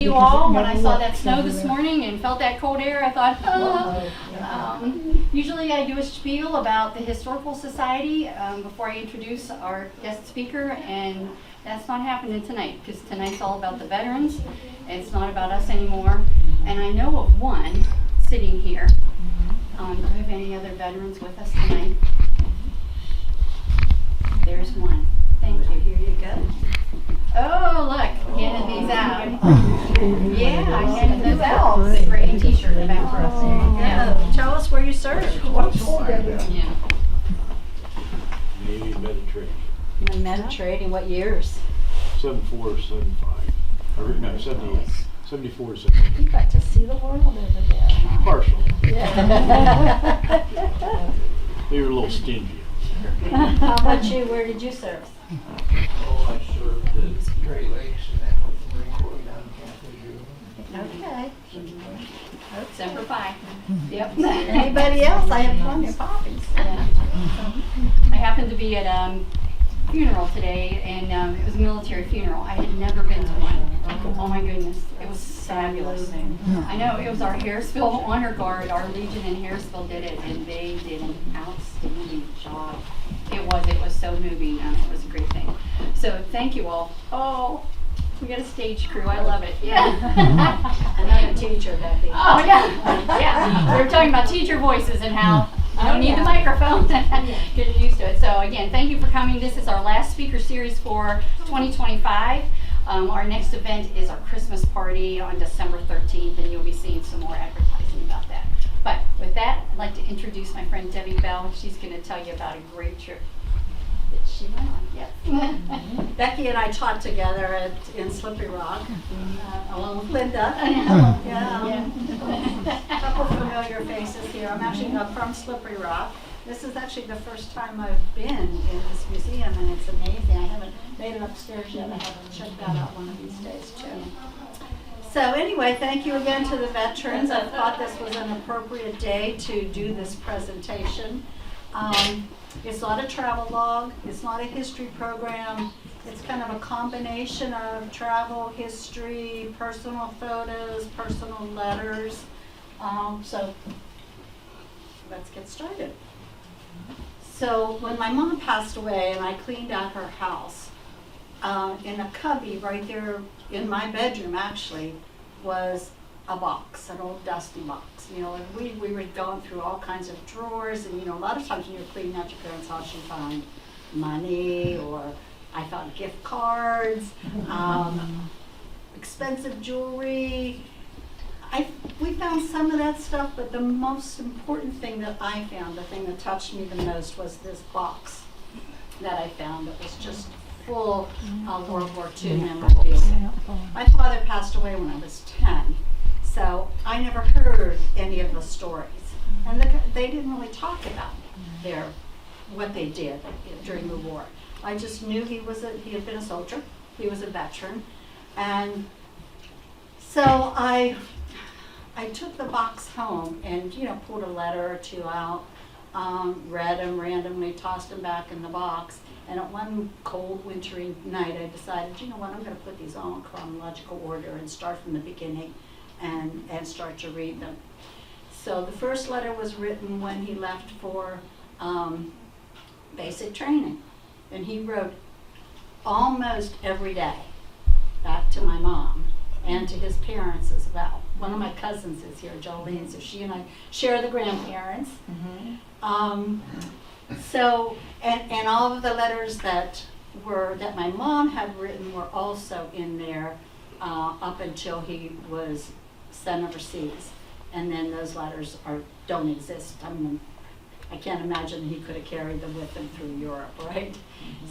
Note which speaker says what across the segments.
Speaker 1: you all. When I saw that snow this morning and felt that cold air, I thought, usually I do a spiel about the Historical Society before I introduce our guest speaker, and that's not happening tonight, because tonight's all about the veterans, and it's not about us anymore. And I know of one sitting here. Do we have any other veterans with us tonight? There's one. Thank you. Here you go. Oh, look, handed these out. Yeah, I handed those out. It's a great t-shirt in the back for us. Yeah. Tell us where you served. Yeah.
Speaker 2: Navy Mediterranean.
Speaker 1: In the Mediterranean, what years?
Speaker 2: 74, 75. Or no, 78. 74, 78.
Speaker 1: You got to see the world over there. Huh?
Speaker 2: Partial.
Speaker 1: Yeah.
Speaker 2: They were a little stingy.
Speaker 1: How about you? Where did you serve?
Speaker 3: Oh, I served at Great Lakes and then with the Marine Corps down in Camp Lejeune.
Speaker 1: Okay. Semper Fi. Yep. Anybody else? I have plenty of copies. Yeah. I happened to be at a funeral today, and it was a military funeral. I had never been to one. Oh my goodness, it was fabulous. I know, it was our Harrisville Honor Guard, our Legion in Harrisville did it, and they did an outstanding job. It was so moving. It was a great thing. So thank you all. Oh, we got a stage crew. I love it. Yeah.
Speaker 4: Another teacher, Becky.
Speaker 1: Oh yeah, yeah. We were talking about teacher voices and how you don't need the microphone. Get used to it. So again, thank you for coming. This is our last speaker series for 2025. Our next event is our Christmas party on December 13th, and you'll be seeing some more advertising about that. But with that, I'd like to introduce my friend Debbie Bell. She's going to tell you about a great trip that she went on. Yes.
Speaker 4: Becky and I taught together in Slippery Rock, along with Linda.
Speaker 1: Yeah.
Speaker 4: A couple familiar faces here. I'm actually from Slippery Rock. This is actually the first time I've been in this museum, and it's amazing. I haven't made it upstairs yet. I have to check that out one of these days too. So anyway, thank you again to the veterans. I thought this was an appropriate day to do this presentation. It's not a travel log. It's not a history program. It's kind of a combination of travel, history, personal photos, personal letters. So let's get started. So when my mom passed away and I cleaned out her house, in a cubby right there in my bedroom actually was a box, an old dusty box. You know, and we were going through all kinds of drawers, and you know, a lot of times when you're cleaning out your parents' house, you find money, or I found gift cards, expensive jewelry. We found some of that stuff, but the most important thing that I found, the thing that touched me the most, was this box that I found that was just full of World War II memorabilia. My father passed away when I was 10, so I never heard any of the stories. And they didn't really talk about what they did during the war. I just knew he had been a soldier, he was a veteran, and so I took the box home and, you know, pulled a letter or two out, read them randomly, tossed them back in the box. And at one cold, wintry night, I decided, you know what, I'm going to put these all in chronological order and start from the beginning and start to read them. So the first letter was written when he left for basic training. And he wrote almost every day back to my mom and to his parents as well. One of my cousins is here, Jolene, so she and I share the grandparents. So, and all of the letters that my mom had written were also in there up until he was sent overseas. And then those letters don't exist. I mean, I can't imagine he could have carried them with him through Europe, right?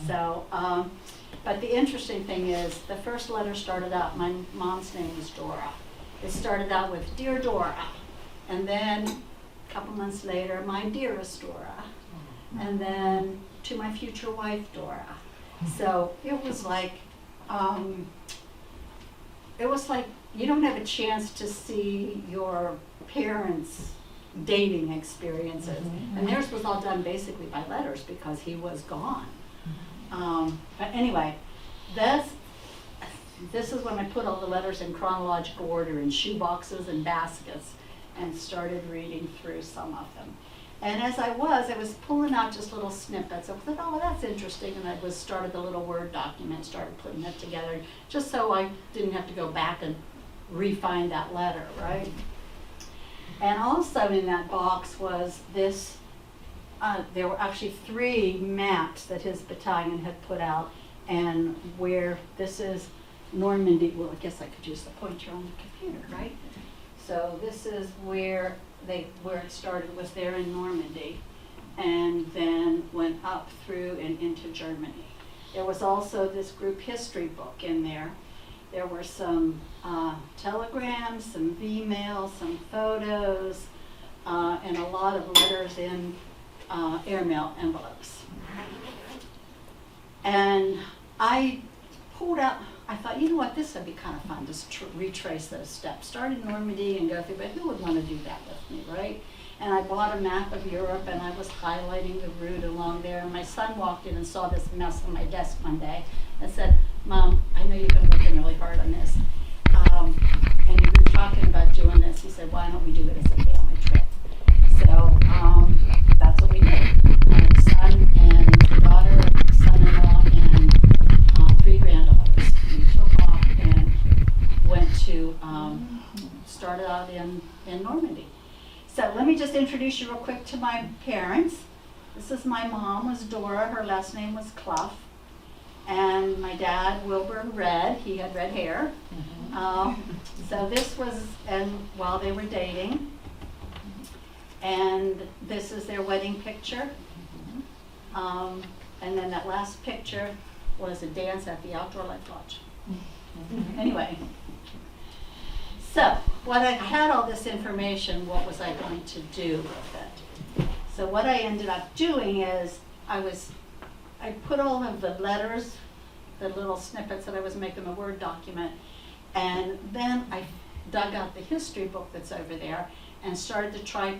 Speaker 4: So, but the interesting thing is, the first letter started out, my mom's name is Dora. It started out with, Dear Dora, and then a couple months later, My dearest Dora, and then to my future wife, Dora. So it was like you don't have a chance to see your parents' dating experiences. And theirs was all done basically by letters because he was gone. But anyway, this is when I put all the letters in chronological order in shoe boxes and baskets and started reading through some of them. And as I was pulling out just little snippets. I thought, oh, that's interesting. And I started the little Word document, started putting it together, just so I didn't have to go back and re-find that letter, right? And also in that box was this, there were actually 3 maps that his battalion had put out, and where this is Normandy. Well, I guess I could use the pointer on the computer, right? So this is where it started, was there in Normandy, and then went up through and into Germany. There was also this group history book in there. There were some telegrams, some emails, some photos, and a lot of letters in airmail envelopes. And I pulled out, I thought, you know what, this would be kind of fun to retrace those steps. Start in Normandy and go through, but who would want to do that with me, right? And I bought a map of Europe, and I was highlighting the route along there. And my son walked in and saw this mess on my desk one day and said, Mom, I know you've been working really hard on this, and you've been talking about doing this. He said, why don't we do it as a family trip? So that's what we did. My son and daughter, son-in-law, and 3 granddaughters. We took off and went to, started out in Normandy. So let me just introduce you real quick to my parents. This is my mom, was Dora. Her last name was Clough. And my dad, Wilbur Red. He had red hair. So this was, and while they were dating. And this is their wedding picture. And then that last picture was a dance at the Outdoor Life Lodge. Anyway. So, when I had all this information, what was I going to do with it? So what I ended up doing is, I put all of the letters, the little snippets that I was making a Word document, and then I dug out the history book that's over there and started to try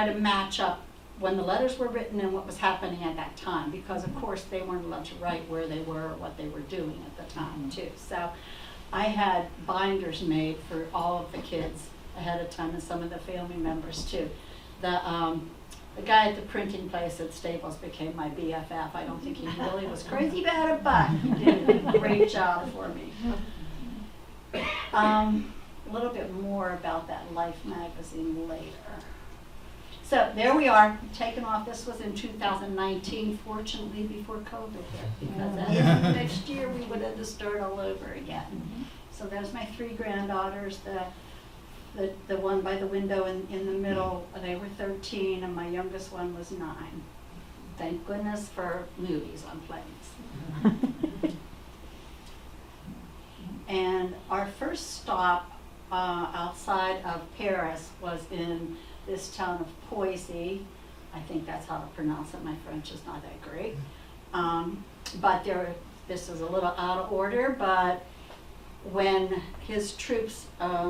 Speaker 4: to match up when the letters were written and what was happening at that time, because of course they weren't allowed to write where they were or what they were doing at the time too. So I had binders made for all of the kids ahead of time, and some of the family members too. The guy at the printing place at Staples became my BFF. I don't think he really was crazy about it, but he did a great job for me. A little bit more about that Life magazine later. So there we are, taken off. This was in 2019, fortunately before COVID hit, because next year we would have to start all over again. So there's my 3 granddaughters. The one by the window in the middle, they were 13, and my youngest one was 9. Thank goodness for movies on planes. And our first stop outside of Paris was in this town of Poissy. I think that's how to pronounce it. My French is not that great. But this is a little out of order, but when his troops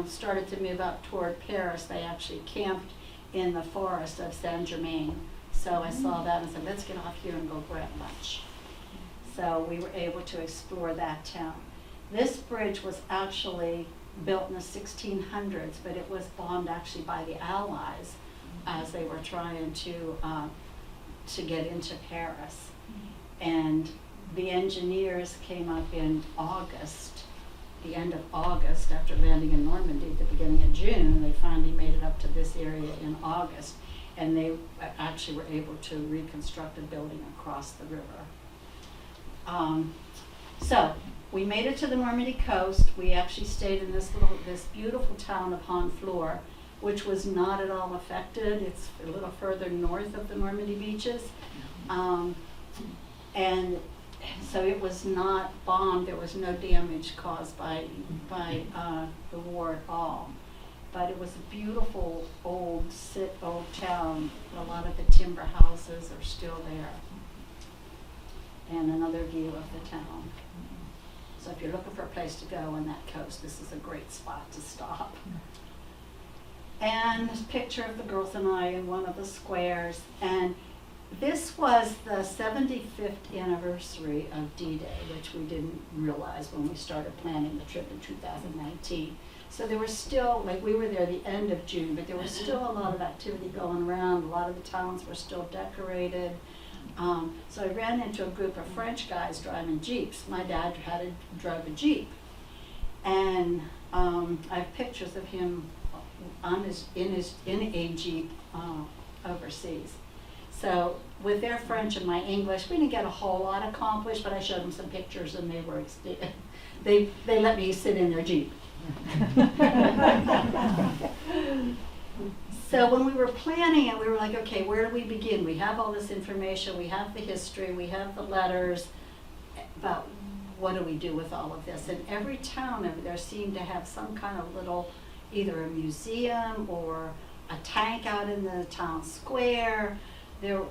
Speaker 4: started to move up toward Paris, they actually camped in the forest of Saint-Germain. So I saw that and said, let's get off here and go grab lunch. So we were able to explore that town. This bridge was actually built in the 1600s, but it was bombed actually by the Allies as they were trying to get into Paris. And the engineers came up in August, the end of August, after landing in Normandy at the beginning of June. They finally made it up to this area in August, and they actually were able to reconstruct a building across the river. So we made it to the Normandy coast. We actually stayed in this beautiful town of Honfleur, which was not at all affected. It's a little further north of the Normandy beaches. And so it was not bombed. There was no damage caused by the war at all. But it was a beautiful old town. A lot of the timber houses are still there. And another view of the town. So if you're looking for a place to go on that coast, this is a great spot to stop. And this picture of the girls and I in one of the squares. And This was the 75th anniversary of D-Day, which we didn't realize when we started planning the trip in 2019. So there was still, like, we were there the end of June, but there was still a lot of activity going around. A lot of the towns were still decorated. So I ran into a group of French guys driving Jeeps. My dad drove a Jeep. And I have pictures of him in a Jeep overseas. So with their French and my English, we didn't get a whole lot accomplished, but I showed them some pictures and they were, they let me sit in their Jeep. So when we were planning it, we were like, okay, where do we begin? We have all this information, we have the history, we have the letters, but what do we do with all of this? And every town over there seemed to have some kind of little, either a museum or a tank out in the town square. The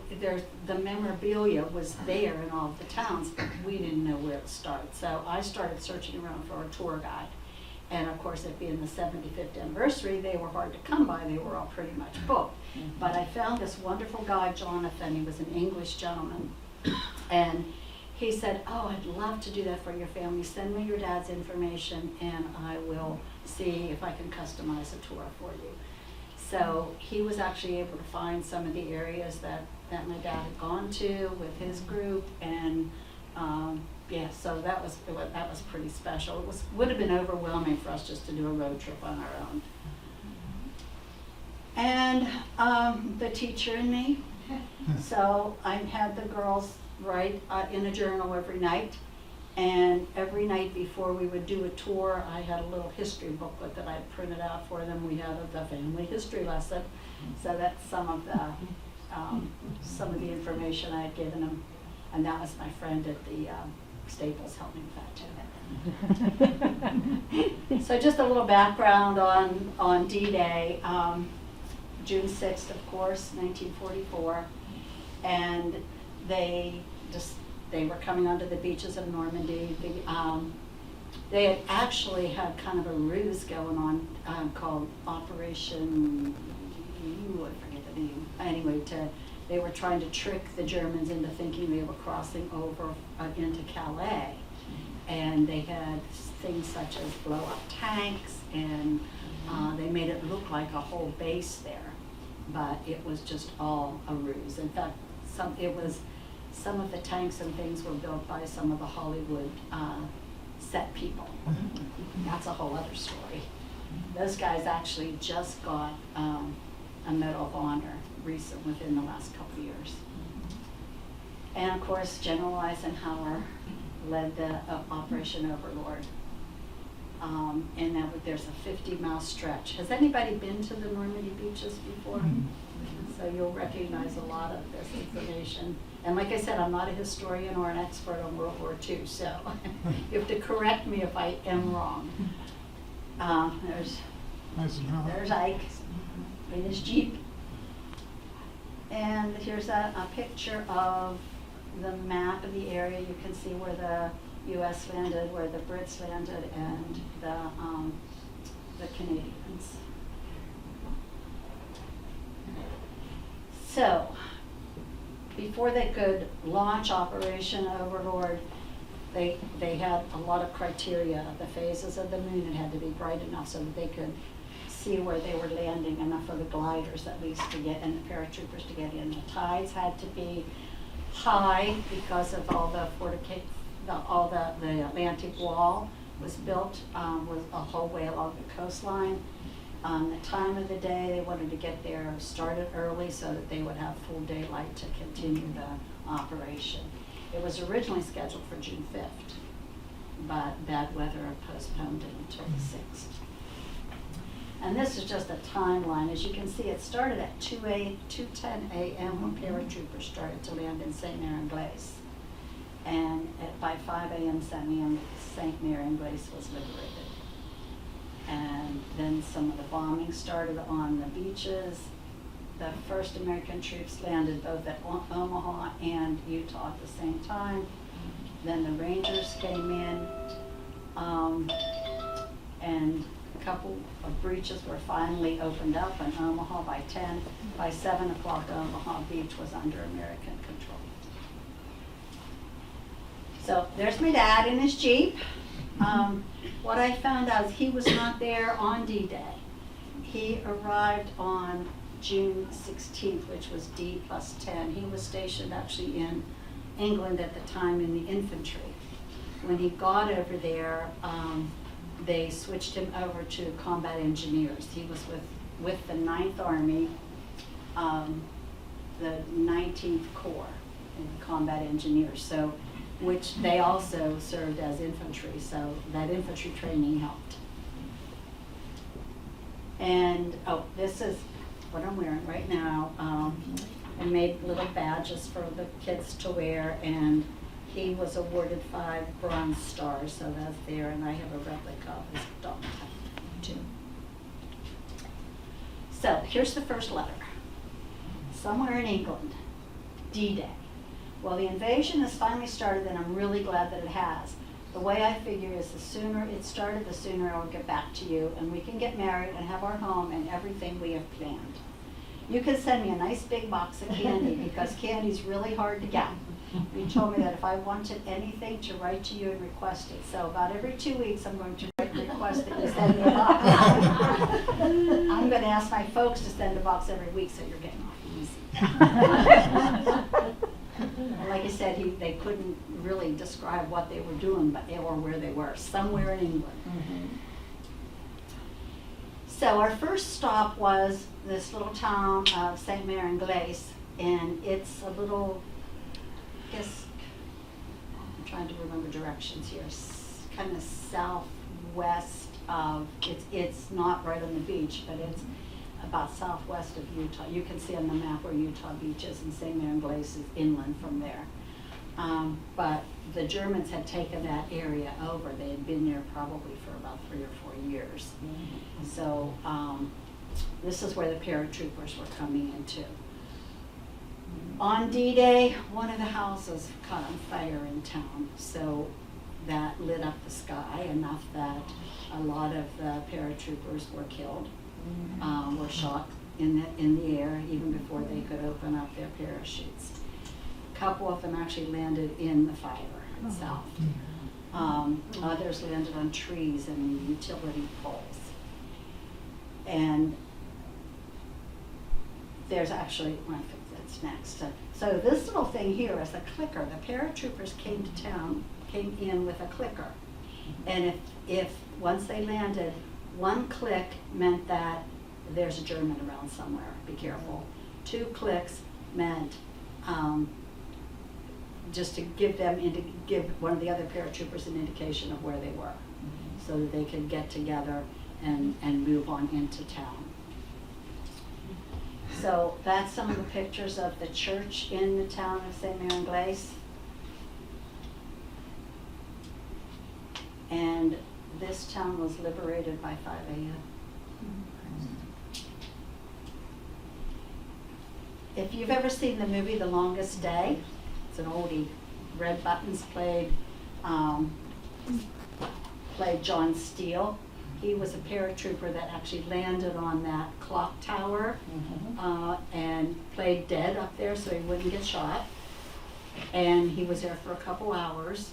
Speaker 4: memorabilia was there in all of the towns, but we didn't know where to start. So I started searching around for a tour guide. And of course, it being the 75th anniversary, they were hard to come by. They were all pretty much booked. But I found this wonderful guy, Jonathan. He was an English gentleman. And he said, oh, I'd love to do that for your family. Send me your dad's information and I will see if I can customize a tour for you. So he was actually able to find some of the areas that my dad had gone to with his group, and yeah, so that was pretty special. It would have been overwhelming for us just to do a road trip on our own. And the teacher and me, so I had the girls write in a journal every night. And every night before we would do a tour, I had a little history booklet that I printed out for them. We had the family history lesson, so that's some of the information I had given them, and that was my friend at the Staples helped me with that too. So just a little background on D-Day, June 6th, of course, 1944, and they were coming onto the beaches of Normandy. They had actually had kind of a ruse going on called Operation, I forget the name. Anyway, they were trying to trick the Germans into thinking they were crossing over into Calais. And they had things such as blow up tanks, and they made it look like a whole base there. But it was just all a ruse. In fact, some of the tanks and things were built by some of the Hollywood set people. That's a whole other story. Those guys actually just got a Medal of Honor within the last couple of years. And of course, General Eisenhower led the Operation Overlord. And there's a 50-mile stretch. Has anybody been to the Normandy beaches before? So you'll recognize a lot of this information. And like I said, I'm not a historian or an expert on World War II, so you have to correct me if I am wrong. There's Ike in his Jeep. And here's a picture of the map of the area. You can see where the U.S. landed, where the Brits landed, and the Canadians. So, before they could launch Operation Overlord, they had a lot of criteria. The phases of the moon, it had to be bright enough so that they could see where they were landing, enough for the gliders at least to get, and the paratroopers to get in. The tides had to be high because of all the Atlantic wall was built was a whole way along the coastline. The time of the day, they wanted to get there started early so that they would have full daylight to continue the operation. It was originally scheduled for June 5th, but bad weather postponed it until the 6th. And this is just a timeline. As you can see, it started at 2:10 a.m. when paratroopers started to land in Saint-Mary-en-Glace. And by 5 a.m. Saint-Mary-en-Glace was liberated. And then some of the bombing started on the beaches. The first American troops landed both at Omaha and Utah at the same time. Then the Rangers came in and couple of breaches were finally opened up in Omaha by 10. By 7 o'clock, Omaha Beach was under American control. So there's my dad in his Jeep. What I found out is he was not there on D-Day. He arrived on June 16th, which was D+10. He was stationed actually in England at the time in the infantry. When he got over there, they switched him over to combat engineers. He was with the 9th Army, the 19th Corps in combat engineers, so which they also served as infantry, so that infantry training helped. And, oh, this is what I'm wearing right now. I made little badges for the kids to wear, and he was awarded 5 Bronze Stars, so that's there, and I have a replica of his dog too. So here's the first letter. Somewhere in England, D-Day. Well, the invasion has finally started, and I'm really glad that it has. The way I figure is the sooner it started, the sooner I'll get back to you, and we can get married and have our home and everything we have planned. You can send me a nice big box of candy, because candy's really hard to get. You told me that if I wanted anything to write to you and request it. So about every 2 weeks, I'm going to request that you send me a box. I'm going to ask my folks to send a box every week, so you're getting off easy. Like I said, they couldn't really describe what they were doing, but they were where they were, somewhere in England. So our first stop was this little town of St. Mary en Glace, and it's a little, I guess, I'm trying to remember directions here, kind of southwest of, it's not right on the beach, but it's about southwest of Utah. You can see on the map where Utah Beach is, and St. Mary en Glace is inland from there. But the Germans had taken that area over. They had been there probably for about 3 or 4 years. So this is where the paratroopers were coming into. On D-Day, one of the houses caught on fire in town, so that lit up the sky enough that a lot of the paratroopers were killed, were shot in the air even before they could open up their parachutes. A couple of them actually landed in the fire itself. Others landed on trees and utility poles. And there's actually, well, I think that's next. So this little thing here is a clicker. The paratroopers came to town, came in with a clicker. And if once they landed, one click meant that there's a German around somewhere, be careful. 2 clicks meant just to give one of the other paratroopers an indication of where they were, so that they could get together and move on into town. So that's some of the pictures of the church in the town of St. Mary en Glace. And this town was liberated by 5 a.m. If you've ever seen the movie The Longest Day, it's an oldie. Red Buttons played John Steele. He was a paratrooper that actually landed on that clock tower and played dead up there so he wouldn't get shot. And he was there for a couple hours,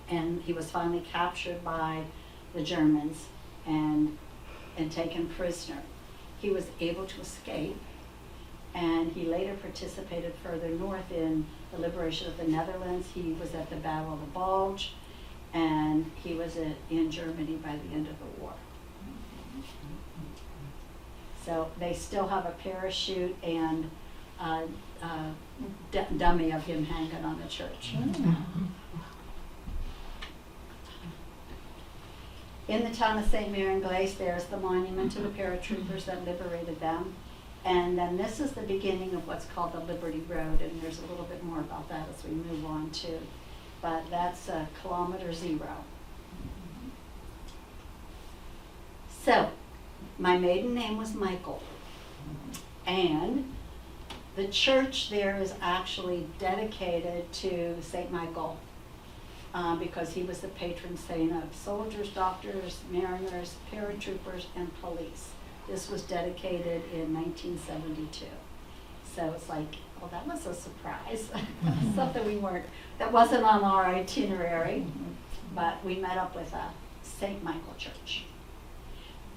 Speaker 4: and he was finally captured by the Germans and taken prisoner. He was able to escape, and he later participated further north in the liberation of the Netherlands. He was at the Battle of the Bulge, and he was in Germany by the end of the war. So they still have a parachute and a dummy of him hanging on the church. In the town of St. Mary en Glace, there's the monument to the paratroopers that liberated them. And then this is the beginning of what's called the Liberty Road, and there's a little bit more about that as we move on too. But that's kilometer 0. So, my maiden name was Michael, and the church there is actually dedicated to St. Michael. because he was the patron saint of soldiers, doctors, mariners, paratroopers, and police. This was dedicated in 1972. So it's like, well, that was a surprise. Something that wasn't on our itinerary, but we met up with a St. Michael Church.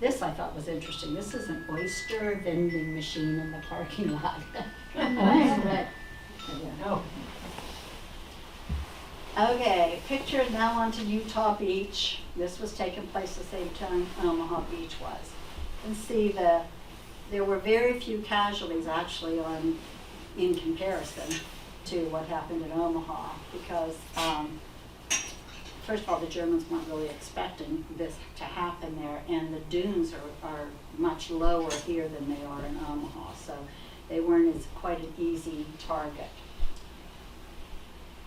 Speaker 4: This I thought was interesting. This is an oyster vending machine in the parking lot.
Speaker 1: Nice.
Speaker 3: No.
Speaker 4: Okay, picture now onto Utah Beach. This was taking place the same time Omaha Beach was. You can see there were very few casualties actually in comparison to what happened in Omaha because first of all, the Germans weren't really expecting this to happen there, and the dunes are much lower here than they are in Omaha, so they weren't quite an easy target.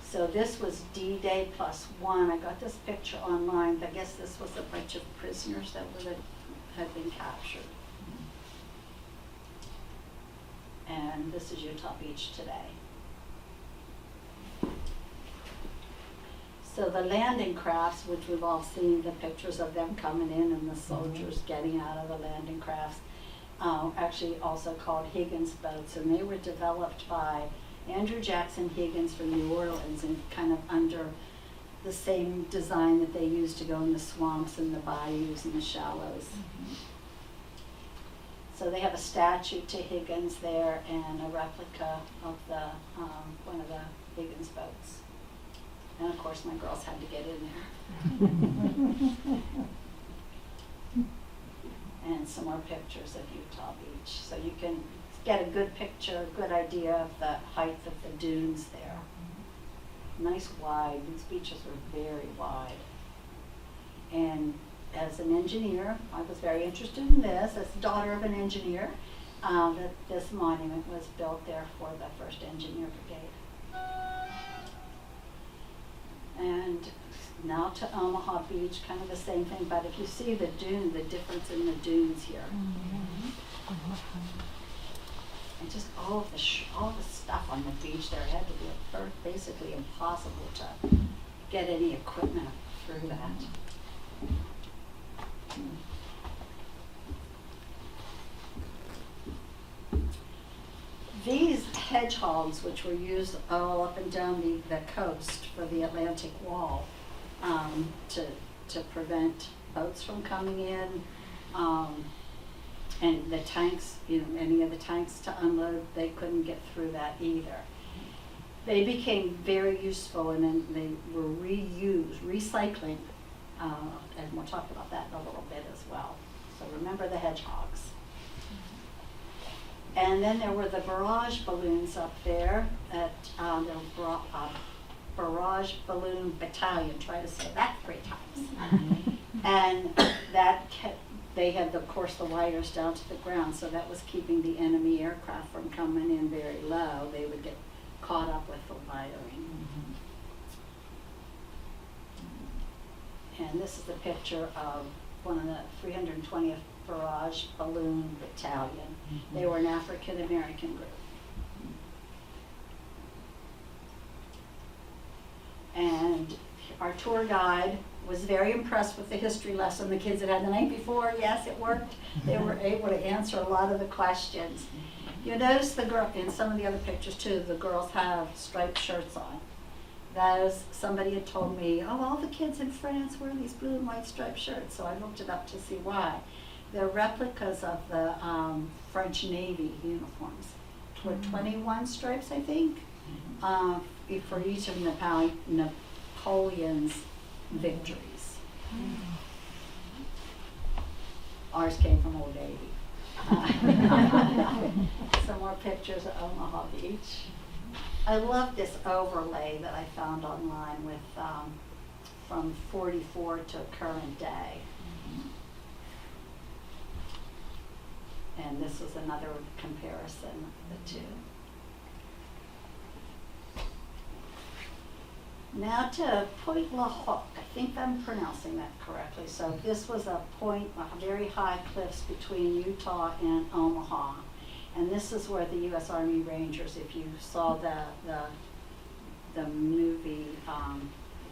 Speaker 4: So this was D-Day +1. I got this picture online. I guess this was a bunch of prisoners that had been captured. And this is Utah Beach today. So the landing crafts, which we've all seen the pictures of them coming in and the soldiers getting out of the landing crafts, actually also called Higgins boats, and they were developed by Andrew Jackson Higgins from New Orleans and kind of under the same design that they used to go in the swamps and the bayous and the shallows. So they have a statue to Higgins there and a replica of one of the Higgins boats. And of course my girls had to get in there. And some more pictures of Utah Beach. So you can get a good picture, a good idea of the height of the dunes there. Nice wide, these beaches were very wide. And as an engineer, I was very interested in this. As the daughter of an engineer, that this monument was built there for the 1st Engineer Brigade. And now to Omaha Beach, kind of the same thing, but if you see the difference in the dunes here. And just all of the stuff on the beach there, it had to be basically impossible to get any equipment through that. These hedgehogs, which were used all up and down the coast for the Atlantic Wall, to prevent boats from coming in, and the tanks, any of the tanks to unload, they couldn't get through that either. They became very useful, and then they were reused, recycling, and we'll talk about that in a little bit as well. So remember the hedgehogs. And then there were the barrage balloons up there at the Barrage Balloon Battalion. Try to say that 3 times. And that they had, of course, the wires down to the ground, so that was keeping the enemy aircraft from coming in very low. They would get caught up with the wiring. And this is a picture of one of the 320th Barrage Balloon Battalion. They were an African American group. And our tour guide was very impressed with the history lesson the kids had had the night before. Yes, it worked. They were able to answer a lot of the questions. You notice the girl in some of the other pictures too, the girls have striped shirts on. That is, somebody had told me, oh, all the kids in France wear these blue and white striped shirts. So I looked it up to see why. They're replicas of the French Navy uniforms. 21 stripes, I think, for each of Napoleon's victories. Ours came from Old Navy. Some more pictures of Omaha Beach. I love this overlay that I found online with from 44 to current day. And this was another comparison of the two. Now to Point La Hoque. I think I'm pronouncing that correctly. So this was a point, very high cliffs between Utah and Omaha. And this is where the U.S. Army Rangers, if you saw the movie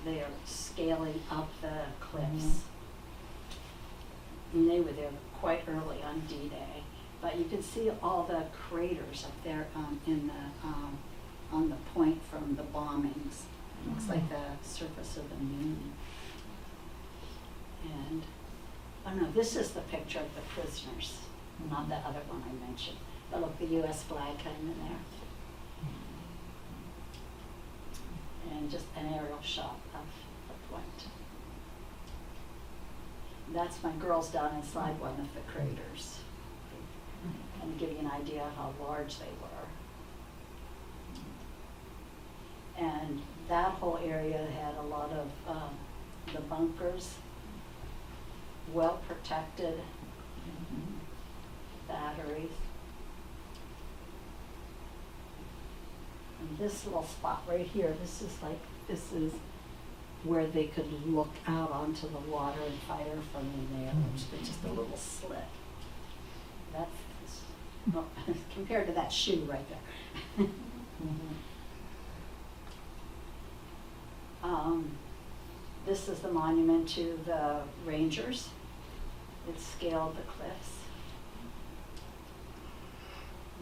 Speaker 4: they're scaling up the cliffs. And they were there quite early on D-Day, but you can see all the craters up there on the point from the bombings. It looks like the surface of the moon. And, oh no, this is the picture of the prisoners, not the other one I mentioned. But look, the U.S. flag kind of in there. And just an aerial shot of the point. That's my girls down inside one of the craters. And to give you an idea how large they were. And that whole area had a lot of the bunkers, well protected, batteries. And this little spot right here, this is where they could look out onto the water and fire from in there, which is just a little slit. That's well, compared to that shoe right there. This is the monument to the Rangers. It scaled the cliffs.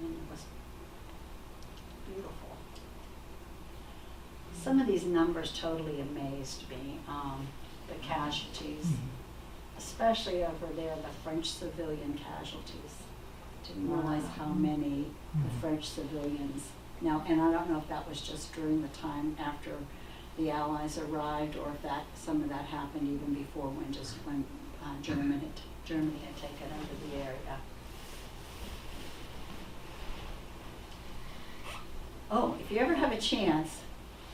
Speaker 4: And it was beautiful. Some of these numbers totally amazed me. The casualties, especially over there, the French civilian casualties. Didn't realize how many the French civilians. Now, and I don't know if that was just during the time after the Allies arrived, or if that some of that happened even before when Germany had taken over the area. Oh, if you ever have a chance,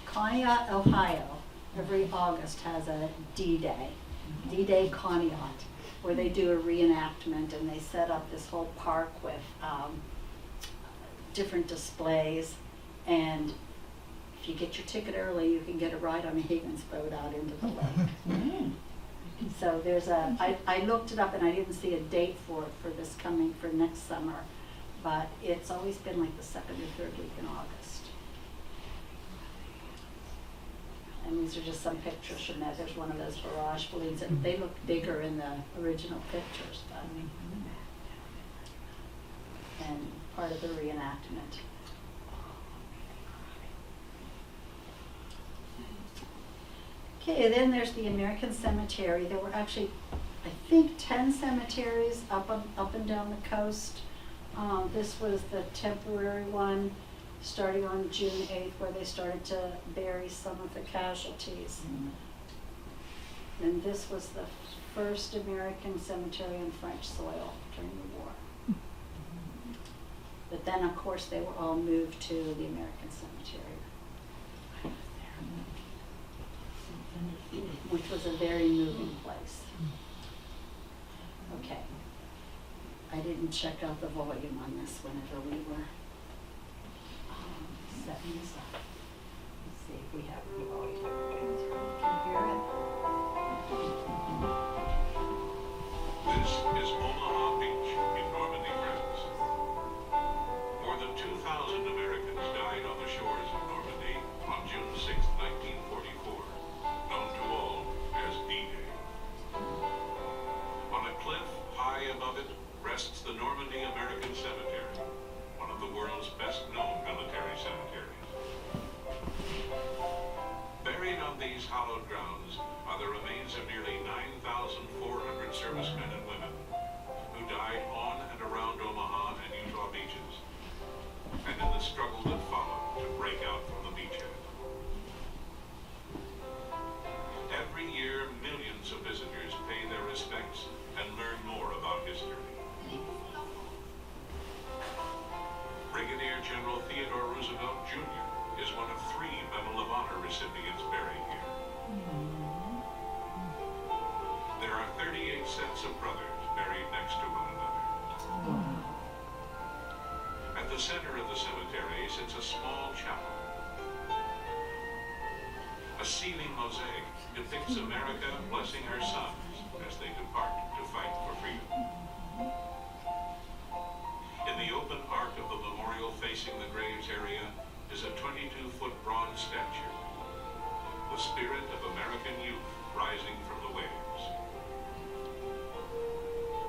Speaker 4: Conneaut, Ohio, every August has a D-Day, D-Day Conneaut, where they do a reenactment and they set up this whole park with different displays. And if you get your ticket early, you can get a ride on a Higgins boat out into the lake. So there's I looked it up and I didn't see a date for it for next summer, but it's always been like the second or third week in August. And these are just some pictures from that. There's one of those barrage balloons, and they look bigger in the original pictures, but and part of the reenactment. Okay, then there's the American Cemetery. There were actually, I think, 10 cemeteries up and down the coast. This was the temporary one, starting on June 8th, where they started to bury some of the casualties. And this was the first American cemetery on French soil during the war. But then, of course, they were all moved to the American Cemetery, which was a very moving place. Okay. I didn't check out the volume on this whenever we were setting this up. Let's see if we have the volume. Can you hear it?
Speaker 5: This is Omaha Beach in Normandy, France. More than 2,000 Americans died on the shores of Normandy on June 6, 1944, known to all as D-Day. On a cliff high above it rests the Normandy American Cemetery, one of the world's best-known military cemeteries. Buried on these hallowed grounds are the remains of nearly 9,400 servicemen and women who died on and around Omaha and Utah beaches, and in the struggle that followed to break out from the beachhead. Every year, millions of visitors pay their respects and learn more about history. Brigadier General Theodore Roosevelt Jr. is one of 3 Medal of Honor recipients buried here. There are 38 sets of brothers buried next to one another. At the center of the cemetery sits a small chapel. A ceiling mosaic depicts America blessing her sons as they depart to fight for freedom. In the open arc of the memorial facing the graves area is a 22-foot bronze statue. The spirit of America rising from the waves.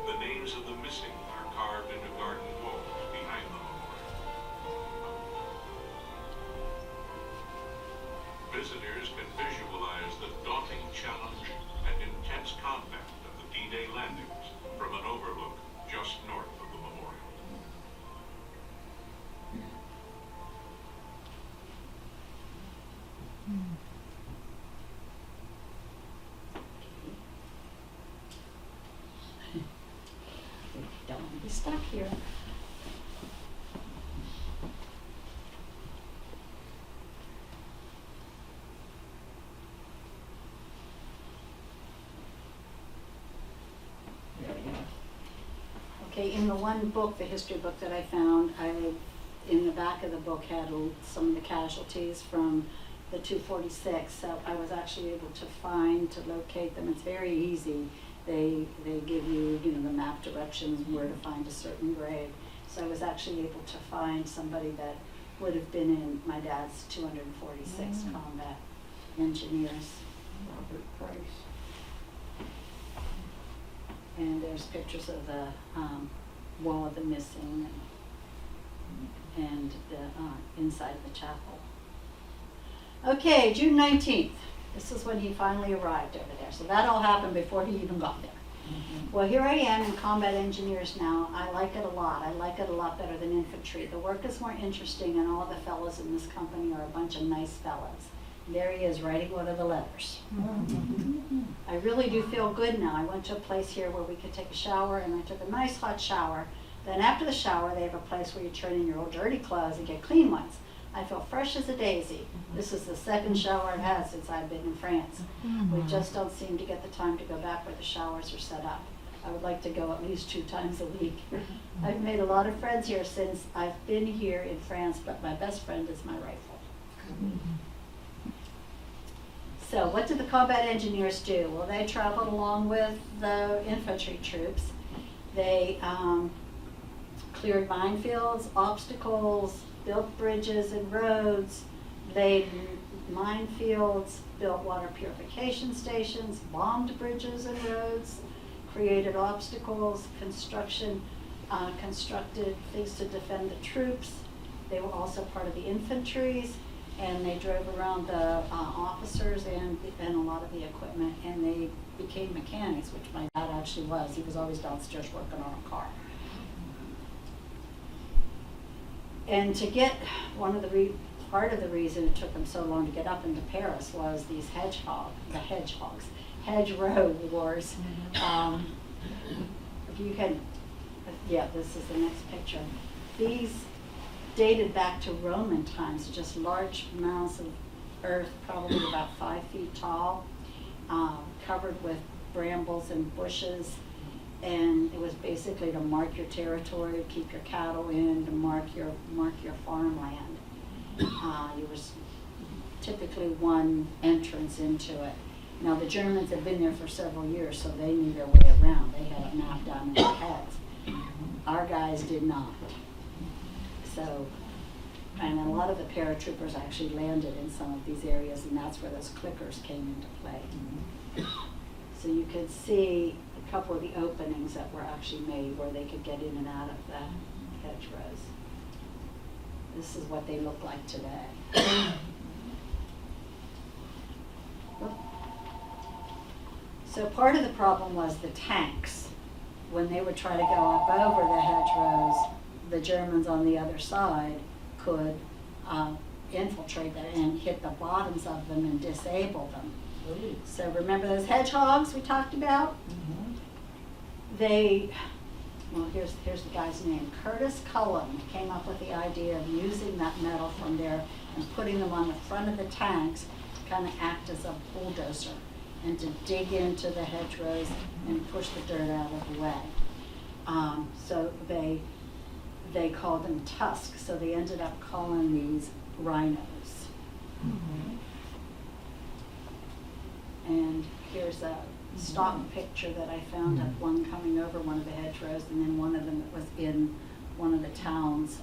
Speaker 5: The names of the missing are carved into garden walls behind the memorial. Visitors can visualize the daunting challenge and intense combat of the D-Day landings from an overlook just north of the memorial.
Speaker 4: Don't want to be stuck here. There we go. Okay, in the one book, the history book that I found, in the back of the book had some of the casualties from the 246, so I was actually able to locate them. It's very easy. They give you, the map directions where to find a certain grave. So I was actually able to find somebody that would have been in my dad's 246 combat engineers.
Speaker 3: Robert Price.
Speaker 4: And there's pictures of the wall of the missing and the inside of the chapel. Okay, June 19th. This is when he finally arrived over there. So that all happened before he even got there. Well, here I am in combat engineers now. I like it a lot. I like it a lot better than infantry. The work is more interesting, and all the fellows in this company are a bunch of nice fellows. There he is writing one of the letters. I really do feel good now. I went to a place here where we could take a shower, and I took a nice hot shower. Then after the shower, they have a place where you turn in your old dirty clothes and get clean ones. I feel fresh as a daisy. This is the second shower I've had since I've been in France. We just don't seem to get the time to go back where the showers are set up. I would like to go at least 2 times a week. I've made a lot of friends here since I've been here in France, but my best friend is my rifle. So what did the combat engineers do? Well, they traveled along with the infantry troops. They cleared minefields, obstacles, built bridges and roads, laid minefields, built water purification stations, bombed bridges and roads, created obstacles, constructed things to defend the troops. They were also part of the infantries, and they drove around the officers and a lot of the equipment, and they became mechanics, which my dad actually was. He was always downstairs working on a car. And to get part of the reason it took them so long to get up into Paris was these hedgerow wars. If you can, this is the next picture. These dated back to Roman times, just large mounds of earth, probably about 5 feet tall, covered with brambles and bushes. And it was basically to mark your territory, to keep your cattle in, to mark your farmland. It was typically one entrance into it. Now the Germans had been there for several years, so they knew their way around. They had it mapped down in their heads. Our guys did not. So, and a lot of the paratroopers actually landed in some of these areas, and that's where those clickers came into play. So you could see a couple of the openings that were actually made where they could get in and out of the hedgerows. This is what they look like today. So part of the problem was the tanks. When they would try to go up over the hedgerows, the Germans on the other side could infiltrate them and hit the bottoms of them and disable them. So remember those hedgehogs we talked about? Here's the guy's name. Curtis Cullen came up with the idea of using that metal from there and putting them on the front of the tanks to kind of act as a bulldozer and to dig into the hedgerows and push the dirt out of the way. So they called them tusks, so they ended up calling these rhinos. And here's a stock picture that I found of one coming over one of the hedgerows, and then one of them that was in one of the towns.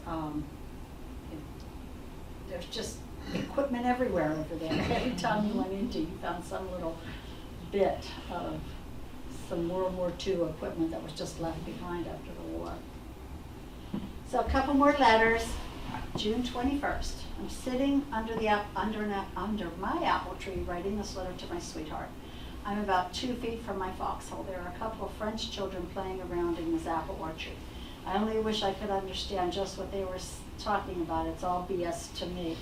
Speaker 4: There's just equipment everywhere over there. Every town you went into, you found some little bit of some World War II equipment that was just left behind after the war. So a couple more letters. June 21st. I'm sitting under my apple tree writing this letter to my sweetheart. I'm about 2 feet from my foxhole. There are a couple of French children playing around in this apple orchard. I only wish I could understand just what they were talking about. It's all BS to me.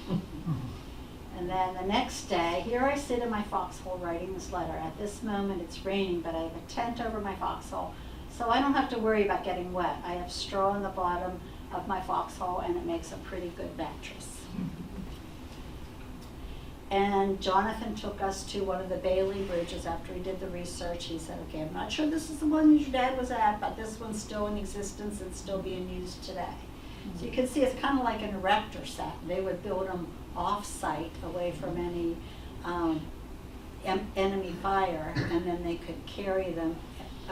Speaker 4: And then the next day, here I sit in my foxhole writing this letter. At this moment, it's raining, but I have a tent over my foxhole, so I don't have to worry about getting wet. I have straw in the bottom of my foxhole, and it makes a pretty good mattress. And Jonathan took us to one of the Bailey bridges after he did the research. He said, okay, I'm not sure this is the one your dad was at, but this one's still in existence and still being used today. So you can see it's kind of like an erector set. They would build them off-site, away from any enemy fire, and then they could carry them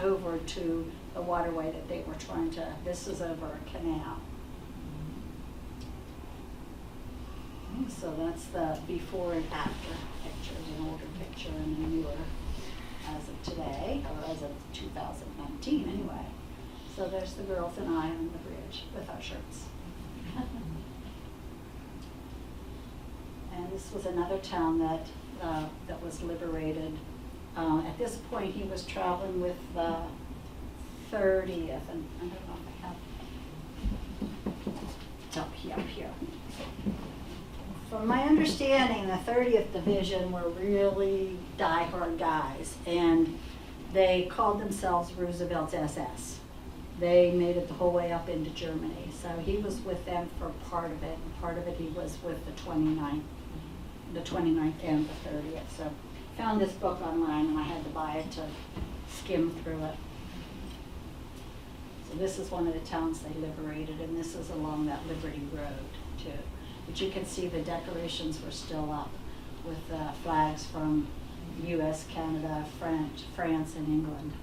Speaker 4: over to the waterway that they were trying to, this is over a canal. So that's the before and after pictures, an older picture and a newer as of today, or as of 2019 anyway. So there's the girls and I on the bridge with our shirts. And this was another town that that was liberated. At this point, he was traveling with the 30th, and I don't know if I have it's up here. From my understanding, the 30th Division were really diehard guys, and they called themselves Roosevelt's SS. They made it the whole way up into Germany. So he was with them for part of it, and part of it he was with the 29th and the 30th. So found this book online, and I had to buy it to skim through it. So this is one of the towns they liberated, and this is along that Liberty Road too. But you can see the decorations were still up with flags from U.S., Canada, France, and England.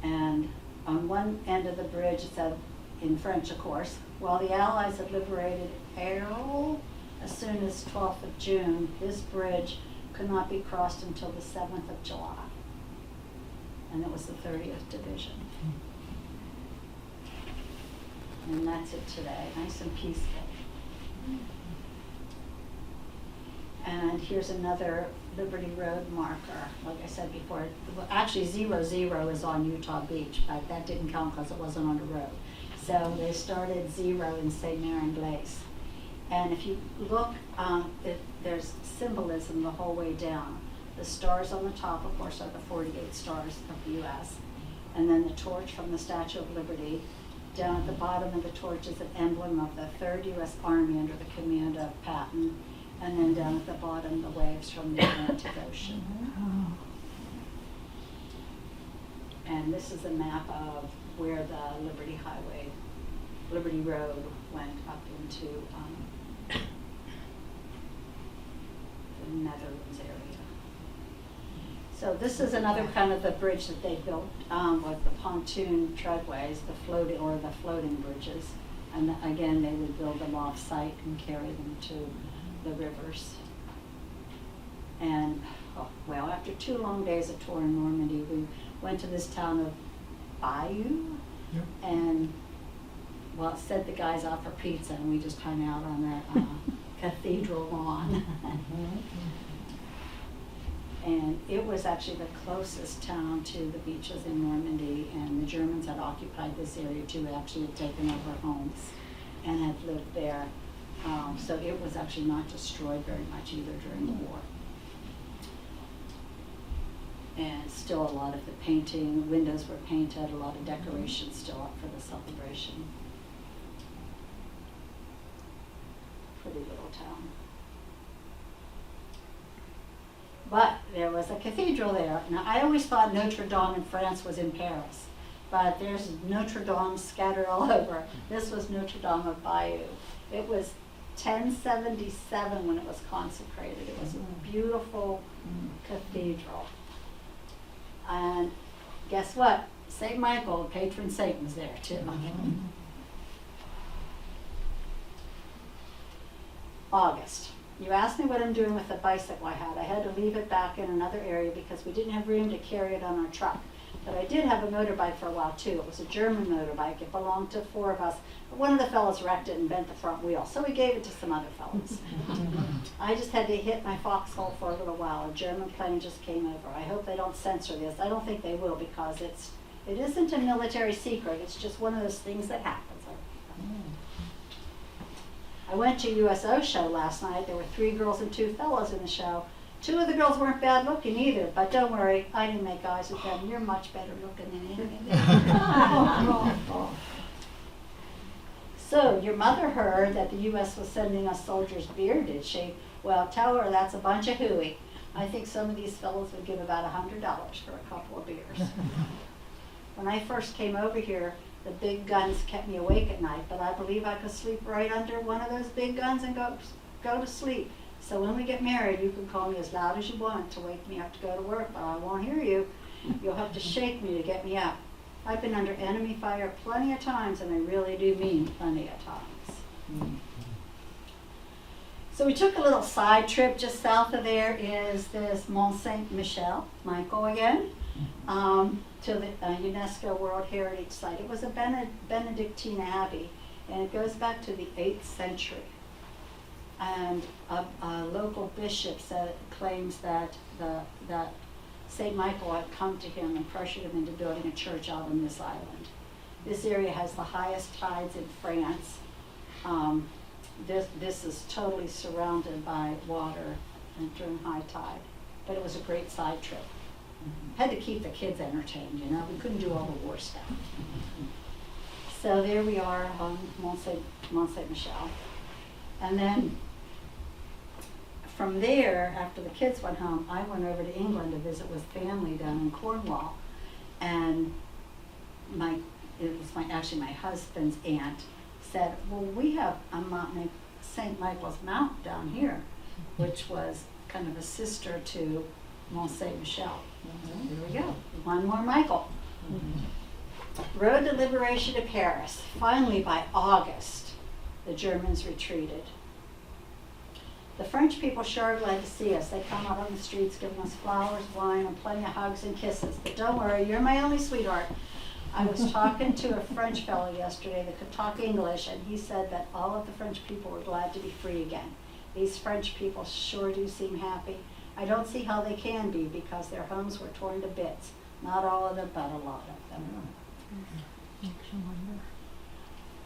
Speaker 4: And on one end of the bridge, it said, in French of course, while the Allies had liberated Arles as soon as 12th of June, this bridge could not be crossed until the 7th of July. And it was the 30th Division. And that's it today, nice and peaceful. And here's another Liberty Road marker. Like I said before, actually 00 is on Utah Beach, but that didn't count because it wasn't on the road. So they started 0 in St. Mary Glace. And if you look, there's symbolism the whole way down. The stars on the top, of course, are the 48 stars of the U.S. And then the torch from the Statue of Liberty. Down at the bottom of the torch is an emblem of the 3rd U.S. Army under the command of Patton. And then down at the bottom, the waves from the Atlantic Ocean. And this is a map of where the Liberty Road went up into the Netherlands area. So this is another kind of the bridge that they built with the pontoon treadways, the floating bridges. And again, they would build them off-site and carry them to the rivers. And, well, after 2 long days of tour in Normandy, we went to this town of Bayeux.
Speaker 6: Yep.
Speaker 4: And, well, it sent the guys out for pizza, and we just hung out on their cathedral lawn. And it was actually the closest town to the beaches in Normandy, and the Germans had occupied this area too, actually had taken over homes and had lived there. So it was actually not destroyed very much either during the war. And still a lot of the painting, windows were painted, a lot of decorations still up for the celebration. Pretty little town. But there was a cathedral there. Now, I always thought Notre Dame in France was in Paris, but there's Notre Dame scattered all over. This was Notre Dame of Bayeux. It was 1077 when it was consecrated. It was a beautiful cathedral. And guess what? St. Michael, patron saint, was there too. August. You asked me what I'm doing with the bicycle I had. I had to leave it back in another area because we didn't have room to carry it on our truck. But I did have a motorbike for a while too. It was a German motorbike. It belonged to 4 of us. But one of the fellows wrecked it and bent the front wheel, so we gave it to some other fellows. I just had to hit my foxhole for a little while. A German plane just came over. I hope they don't censor this. I don't think they will because it isn't a military secret. It's just one of those things that happens. I went to USO show last night. There were 3 girls and 2 fellows in the show. 2 of the girls weren't bad looking either, but don't worry, I didn't make eyes with them. You're much better looking than any of them. So, your mother heard that the U.S. was sending us soldiers beer, did she? Well, tell her that's a bunch of hooey. I think some of these fellows would give about $100 for a couple of beers. When I first came over here, the big guns kept me awake at night, but I believe I could sleep right under one of those big guns and go to sleep. So when we get married, you can call me as loud as you want to wake me up to go to work, but I won't hear you. You'll have to shake me to get me up. I've been under enemy fire plenty of times, and I really do mean plenty of times. So we took a little side trip. Just south of there is this Mont Saint-Michel, Michael again, to the UNESCO World Heritage Site. It was a Benedictine abbey, and it goes back to the 8th century. And a local bishop claims that St. Michael had come to him and pressured him into building a church out on this island. This area has the highest tides in France. This is totally surrounded by water and during high tide, but it was a great side trip. Had to keep the kids entertained, you know. We couldn't do all the war stuff. So there we are on Mont Saint-Michel. And then from there, after the kids went home, I went over to England to visit with family down in Cornwall. And it was my husband's aunt said, well, we have a mountain, St. Michael's Mount down here, which was kind of a sister to Mont Saint-Michel. Here we go, one more Michael. Road to liberation of Paris. Finally, by August, the Germans retreated. The French people sure are glad to see us. They come out on the streets giving us flowers, wine, and plenty of hugs and kisses. But don't worry, you're my only sweetheart. I was talking to a French fellow yesterday that could talk English, and he said that all of the French people were glad to be free again. These French people sure do seem happy. I don't see how they can be because their homes were torn to bits. Not all of them, but a lot of them.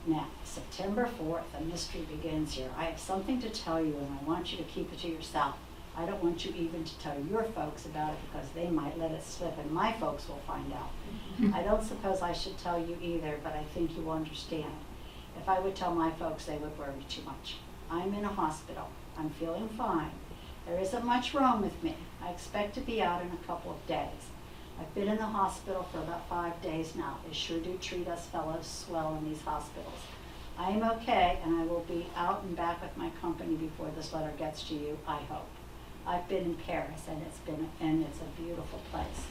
Speaker 4: Now, September 4th, a mystery begins here. I have something to tell you, and I want you to keep it to yourself. I don't want you even to tell your folks about it because they might let it slip, and my folks will find out. I don't suppose I should tell you either, but I think you understand. If I would tell my folks, they would worry too much. I'm in a hospital. I'm feeling fine. There isn't much wrong with me. I expect to be out in a couple of days. I've been in the hospital for about 5 days now. They sure do treat us fellows swell in these hospitals. I am okay, and I will be out and back with my company before this letter gets to you, I hope. I've been in Paris, and it's a beautiful place.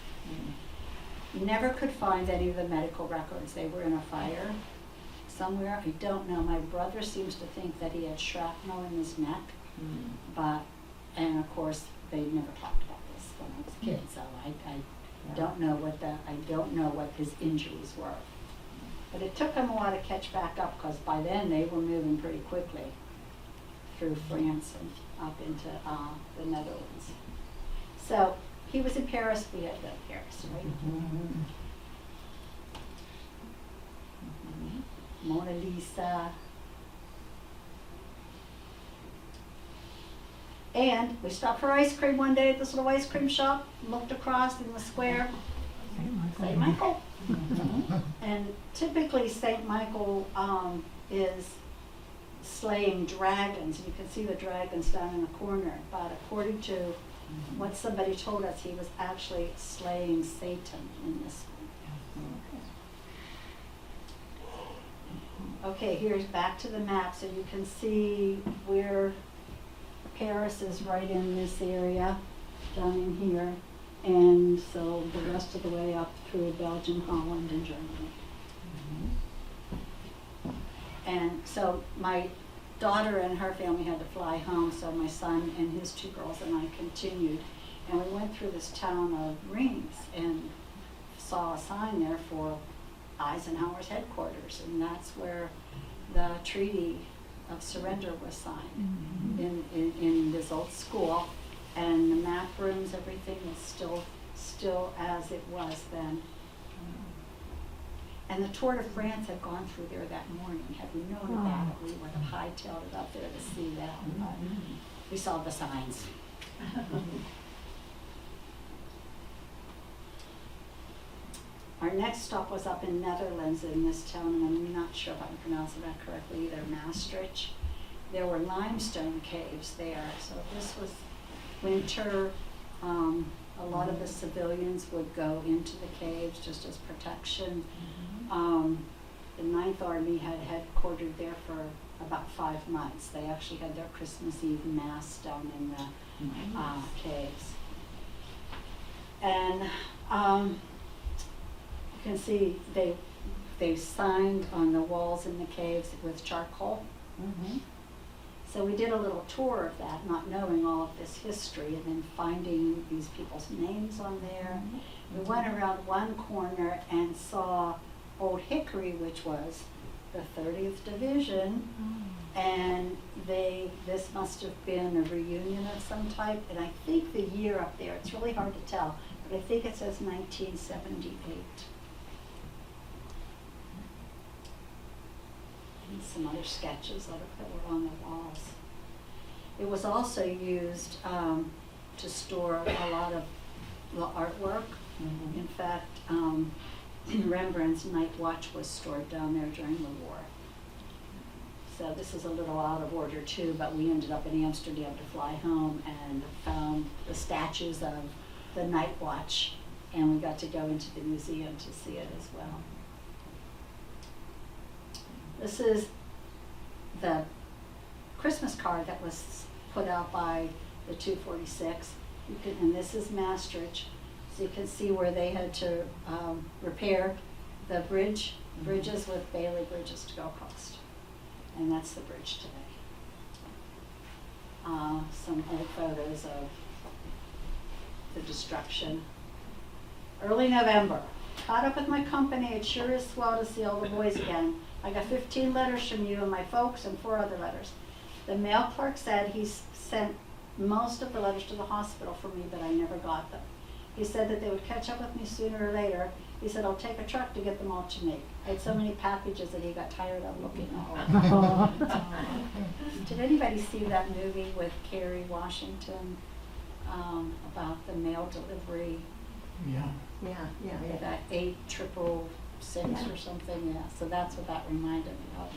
Speaker 4: Never could find any of the medical records. They were in a fire somewhere. I don't know. My brother seems to think that he had shrapnel in his neck, and of course they never talked about this when I was a kid, so I don't know what his injuries were. But it took him a while to catch back up because by then they were moving pretty quickly through France and up into the Netherlands. So he was in Paris, we had to go to Paris, right? Mona Lisa. And we stopped for ice cream one day at this little ice cream shop, looked across in the square, St. Michael. And typically St. Michael is slaying dragons. You can see the dragons down in the corner, but according to what somebody told us, he was actually slaying Satan in this one. Okay, here's back to the map, so you can see where Paris is right in this area, down in here, and so the rest of the way up through Belgium, Holland, and Germany. And so my daughter and her family had to fly home, so my son and his 2 girls and I continued. And we went through this town of Rheims and saw a sign there for Eisenhower's headquarters, and that's where the Treaty of Surrender was signed, in this old school. And the map rooms, everything was still as it was then. And the Tour de France had gone through there that morning. Had we known about it, we would have hightailed it up there to see that. But we saw the signs. Our next stop was up in Netherlands in this town, and I'm not sure if I'm pronouncing that correctly either, Maastricht. There were limestone caves there, so this was winter. A lot of the civilians would go into the caves just as protection. The 9th Army had headquartered there for about 5 months. They actually had their Christmas Eve Mass down in the caves. And you can see they signed on the walls in the caves with charcoal. So we did a little tour of that, not knowing all of this history, and then finding these people's names on there. We went around one corner and saw Old Hickory, which was the 30th Division, and this must have been a reunion of some type, and I think the year up there, it's really hard to tell, but I think it says 1978. And some other sketches that were on the walls. It was also used to store a lot of the artwork. In fact, Rembrandt's Night Watch was stored down there during the war. So this is a little out of order too, but we ended up in Amsterdam to fly home and found the statues of the Night Watch, and we got to go into the museum to see it as well. This is the Christmas card that was put out by the 246. And this is Maastricht. So you can see where they had to repair the bridges with Bailey bridges to go across. And that's the bridge today. Some old photos of the destruction. Early November. Caught up with my company. It sure is swell to see all the boys again. I got 15 letters from you and my folks and 4 other letters. The mail clerk said he sent most of the letters to the hospital for me, but I never got them. He said that they would catch up with me sooner or later. He said, I'll take a truck to get them all to me. I had so many packages that he got tired of looking all over. Did anybody see that movie with Kerry Washington about the mail delivery?
Speaker 6: Yeah.
Speaker 4: That 8666 or something, yeah. So that's what that reminded me of.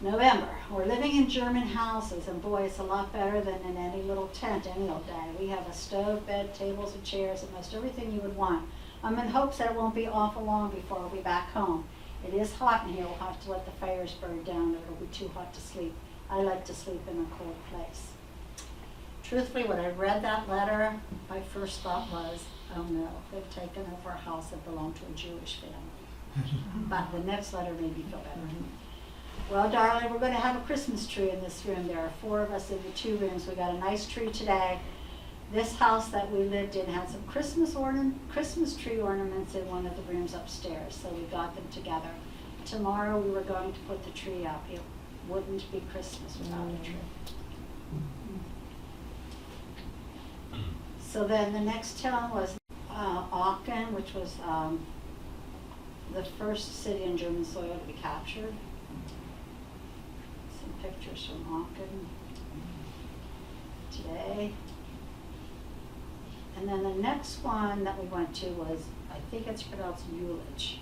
Speaker 4: November, we're living in German houses, and boy, it's a lot better than in any little tent any old day. We have a stove, bed, tables, and chairs, and most everything you would want. I'm in hopes that it won't be awful long before I'll be back home. It is hot in here. We'll have to let the fires burn down, or it'll be too hot to sleep. I like to sleep in a cold place. Truthfully, when I read that letter, my first thought was, oh no, they've taken over a house that belonged to a Jewish family. But the next letter made me feel better. Well, darling, we're going to have a Christmas tree in this room. There are 4 of us in the 2 rooms. We got a nice tree today. This house that we lived in had some Christmas tree ornaments in one of the rooms upstairs, so we got them together. Tomorrow we were going to put the tree up. It wouldn't be Christmas without a tree. So then the next town was Aachen, which was the first city in German soil to be captured. Some pictures from Aachen today. And then the next one that we went to was, I think it's pronounced Ulich.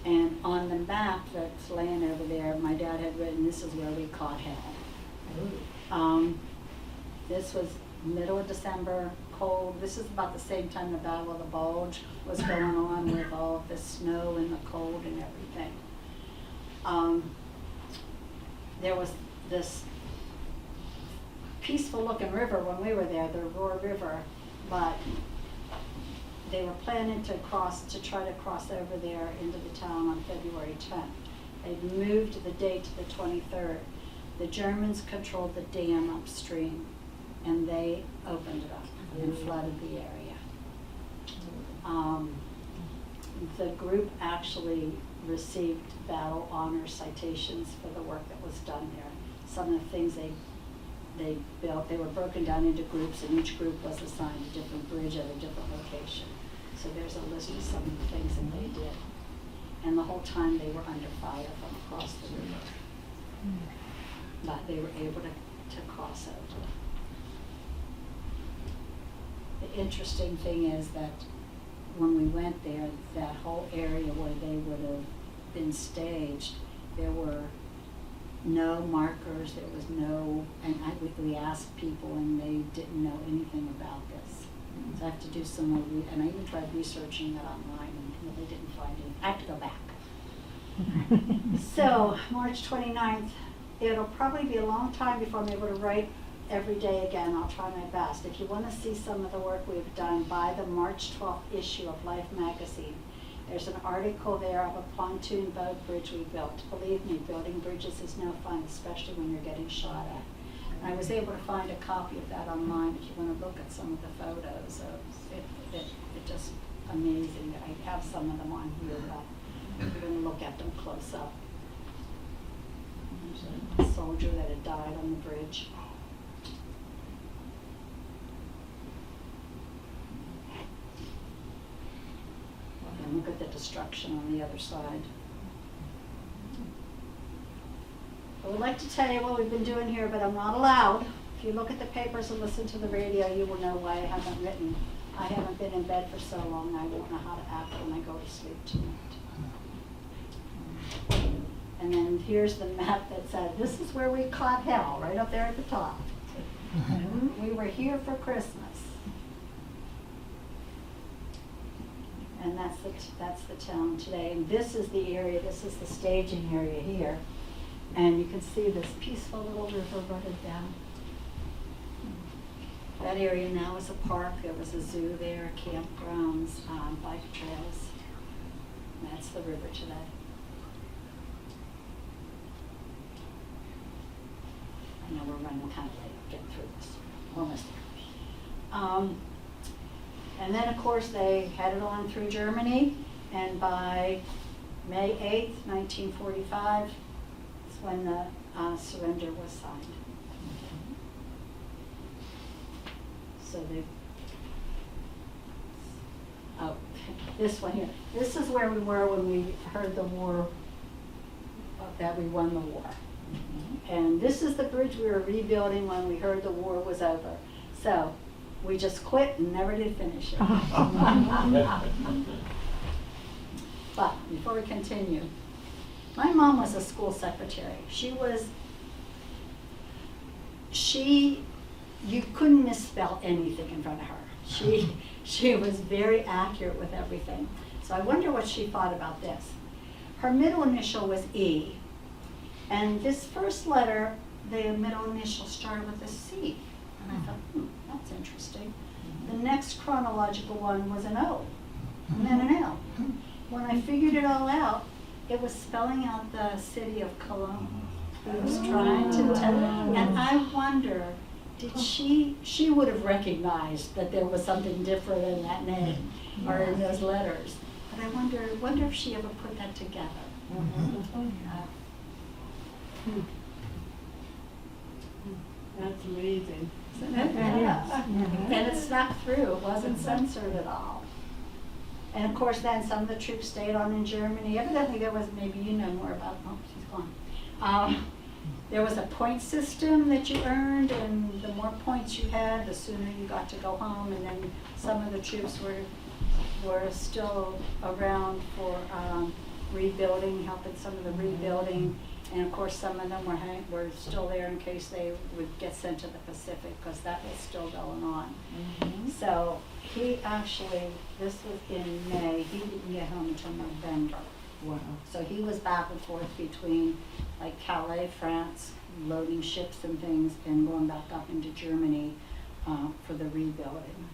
Speaker 4: And on the map that's laying over there, my dad had written, this is where we caught hell. This was middle of December, cold. This is about the same time the Battle of the Bulge was going on with all of the snow and the cold and everything. There was this peaceful looking river when we were there, the Roar River, but they were planning to try to cross over there into the town on February 10th. They moved the date to the 23rd. The Germans controlled the dam upstream, and they opened it up and flooded the area. The group actually received battle honor citations for the work that was done there. Some of the things they built, they were broken down into groups, and each group was assigned a different bridge at a different location. So there's a list of some of the things that they did. And the whole time they were under fire from across the river. But they were able to cross over. The interesting thing is that when we went there, that whole area where they would have been staged, there were no markers, there was no, and we asked people and they didn't know anything about this. So I have to do some more, and I even tried researching it online and really didn't find it. I have to go back. So, March 29th, it'll probably be a long time before I'm able to write every day again. I'll try my best. If you want to see some of the work we've done, buy the March 12th issue of Life magazine. There's an article there of a pontoon boat bridge we built. Believe me, building bridges is no fun, especially when you're getting shot at. And I was able to find a copy of that online if you want to look at some of the photos. It's just amazing. I have some of them on here, but we're going to look at them close up. There's a soldier that had died on the bridge. And look at the destruction on the other side. I would like to tell you what we've been doing here, but I'm not allowed. If you look at the papers and listen to the radio, you will know why I haven't written. I haven't been in bed for so long, I won't know how to act when I go to sleep tonight. And then here's the map that said, this is where we caught hell, right up there at the top. We were here for Christmas. And that's the town today. And this is the area, this is the staging area here. And you can see this peaceful little river running down. That area now is a park. There was a zoo there, campgrounds, bike trails. And that's the river today. I know we're running kind of late, getting through this. Almost there. And then, of course, they headed on through Germany, and by May 8th, 1945, is when the surrender was signed. So this one here. This is where we were when we heard the war, that we won the war. And this is the bridge we were rebuilding when we heard the war was over. So we just quit and never did finish it. But before we continue, my mom was a school secretary. You couldn't misspell anything in front of her. She was very accurate with everything. So I wonder what she thought about this. Her middle initial was E. And this first letter, the middle initial started with a C. And I thought, that's interesting. The next chronological one was an O, and then an L. When I figured it all out, it was spelling out the city of Cologne. It was trying to tell, and I wonder, did she would have recognized that there was something different in that name or in those letters. But I wonder if she ever put that together.
Speaker 6: That's amazing.
Speaker 4: And it snuck through. It wasn't censored at all. And of course, then some of the troops stayed on in Germany. Evidently, there was, maybe you know more about. Oh, she's gone. There was a point system that you earned, and the more points you had, the sooner you got to go home. And then some of the troops were still around for rebuilding, helping some of the rebuilding. And of course, some of them were still there in case they would get sent to the Pacific, because that was still going on. So he actually, this was in May, he didn't get home until November. Wow. So he was back and forth between like Calais, France, loading ships and things, and going back up into Germany for the rebuilding.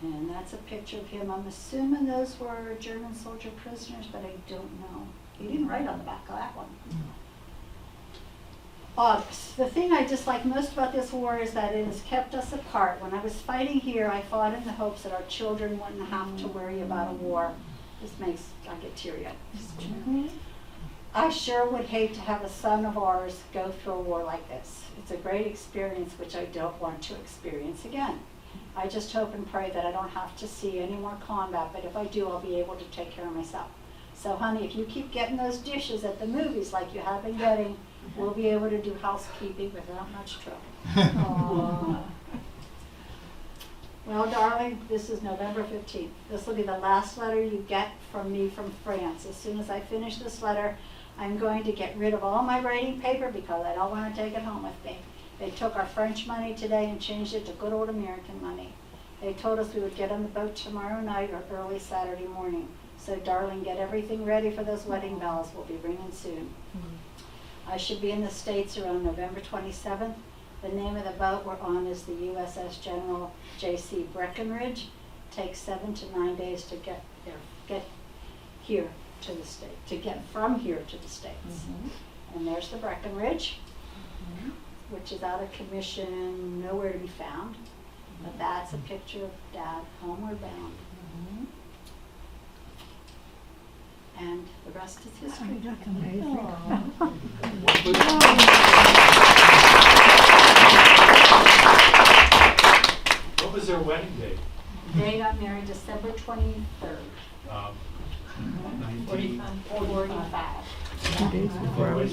Speaker 4: And that's a picture of him. I'm assuming those were German soldier prisoners, but I don't know. He didn't write on the back of that one. August. The thing I dislike most about this war is that it has kept us apart. When I was fighting here, I fought in the hopes that our children wouldn't have to worry about a war. This makes, I get teary-eyed. I sure would hate to have a son of ours go through a war like this. It's a great experience which I don't want to experience again. I just hope and pray that I don't have to see any more combat, but if I do, I'll be able to take care of myself. So honey, if you keep getting those dishes at the movies like you have been getting, we'll be able to do housekeeping without much trouble. Aww. Well, darling, this is November 15th. This will be the last letter you get from me from France. As soon as I finish this letter, I'm going to get rid of all my writing paper because I don't want to take it home with me. They took our French money today and changed it to good old American money. They told us we would get on the boat tomorrow night or early Saturday morning. So, darling, get everything ready for those wedding bells. We'll be ringing soon. I should be in the States around November 27th. The name of the boat we're on is the USS General J.C. Breckinridge. Takes 7 to 9 days to get here to the States, to get from here to the States. And there's the Breckinridge, which is out of commission, nowhere to be found. But that's a picture of Dad homeward bound. And the rest is history.
Speaker 6: That's amazing.
Speaker 2: What was their wedding date?
Speaker 4: They got married December 23rd, 45.
Speaker 6: 2 days before I was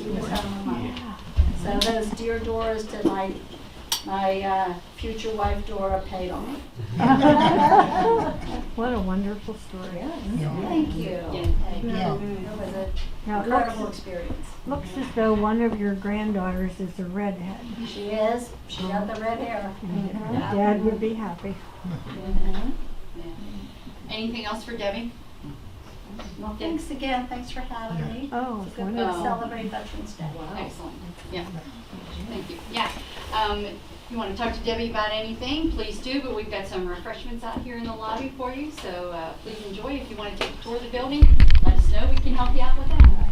Speaker 4: So those dear Doras to my future wife Dora paid off.
Speaker 6: What a wonderful story.
Speaker 4: Thank you. Thank you. It was an
Speaker 6: Now, it
Speaker 4: incredible experience.
Speaker 6: looks as though one of your granddaughters is a redhead.
Speaker 4: She is. She got the red hair.
Speaker 6: Dad would be happy.
Speaker 1: Anything else for Debbie?
Speaker 4: Well, thanks again. Thanks for having me.
Speaker 6: Oh,
Speaker 4: It's a good way to
Speaker 6: wonderful.
Speaker 4: celebrate Veterans Day.
Speaker 1: Excellent. Yeah. Thank you. Yeah. If you want to talk to Debbie about anything, please do, but we've got some refreshments out here in the lobby for you, so please enjoy. If you want to take a tour of the building, let us know. We can help you out with that.